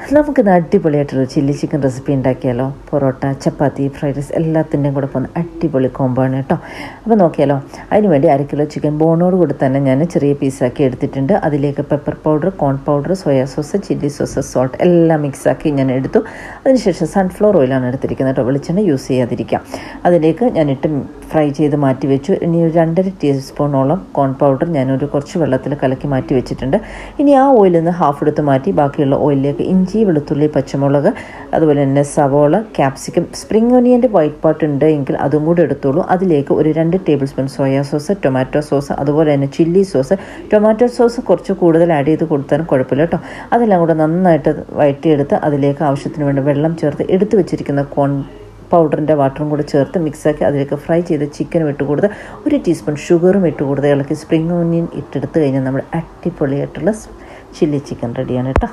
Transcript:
നമുക്കിന്ന് അടിപൊളിയായിട്ടൊരു chilli chicken recipe ഉണ്ടാക്കിയാലോ. പൊറോട്ട, ചപ്പാത്തി, fried rice എല്ലാത്തിൻ്റെയും കൂടെ പോകുന്ന അടിപൊളി കോംബോ ആണ് കേട്ടോ. അപ്പോൾ നോക്കിയാലോ. അതിനുവേണ്ടി 1 കിലോ ചിക്കൻ ബോണോട് കൂടി തന്നെ ഞാൻ ചെറിയ പീസാക്കി എടുത്തിട്ടുണ്ട്. അതിലേക്ക് pepper powder, corn powder, soya sauce, chilli sauce, salt എല്ലാം മിക്സാക്കി ഞാൻ എടുത്തു. അതിനുശേഷം സൺഫ്ലവർ ഓയിലാണ് എടുത്തിരിക്കുന്നത് കേട്ടോ. വെളിച്ചെണ്ണ യൂസ് ചെയ്യാതിരിക്കാം. അതിലേക്ക് ഞാനിട്ട് ഫ്രൈ ചെയ്ത് മാറ്റി വെച്ചു. ഇനി ഒരു 2.5 ടീസ്പൂണോളം കോൺ പൗഡർ ഞാനൊരു കുറച്ച് വെള്ളത്തിൽ കലക്കി മാറ്റി വെച്ചിട്ടുണ്ട്. ഇനി ആ ഓയിലിൽ നിന്ന് ഹാഫ് എടുത്ത് മാറ്റി ബാക്കിയുള്ള ഓയിലിലേക്ക് ഇഞ്ചി, വെളുത്തുള്ളി, പച്ചമുളക്, അതുപോലെ തന്നെ സവോള, ക്യാപ്സിക്കം, സ്പ്രിംഗ് ഒനിയൻ്റെ വൈറ്റ് പാർട്ട് ഉണ്ട് എങ്കിൽ അതും കൂടി എടുത്തോളൂ. അതിലേക്ക് ഒരു 2 table spoon soya sauce, tomato sauce, അതുപോലെ തന്നെ ചില്ലി സോസ്. ടൊമാറ്റോ സോസ് കുറച്ച് കൂടുതൽ ആഡ് ചെയ്ത് കൊടുത്താലും കുഴപ്പമില്ല കേട്ടോ. അതെല്ലാം കൂടെ നന്നായിട്ട് വഴറ്റിയെടുത്ത് അതിലേക്ക് ആവശ്യത്തിന് വേണ്ടി വെള്ളം ചേർത്ത് എടുത്ത് വെച്ചിരിക്കുന്ന കോൺ പൗഡറിൻ്റെ വാട്ടറും കൂടെ ചേർത്ത് മിക്സാക്കി അതിലേക്ക് ഫ്രൈ ചെയ്ത് ചിക്കനും ഇട്ട് കൊടുത്ത് 1 ടീസ്പൂൺ ഷുഗറും ഇട്ട് കൊടുത്ത് ഇളക്കി സ്പ്രിംഗ് ഓനിയൻ ഇട്ടെടുത്ത് കഴിഞ്ഞാൽ നമ്മുടെ അടിപൊളിയായിട്ടുള്ള ചില്ലി ചിക്കൻ റെഡിയാണ് കേട്ടോ.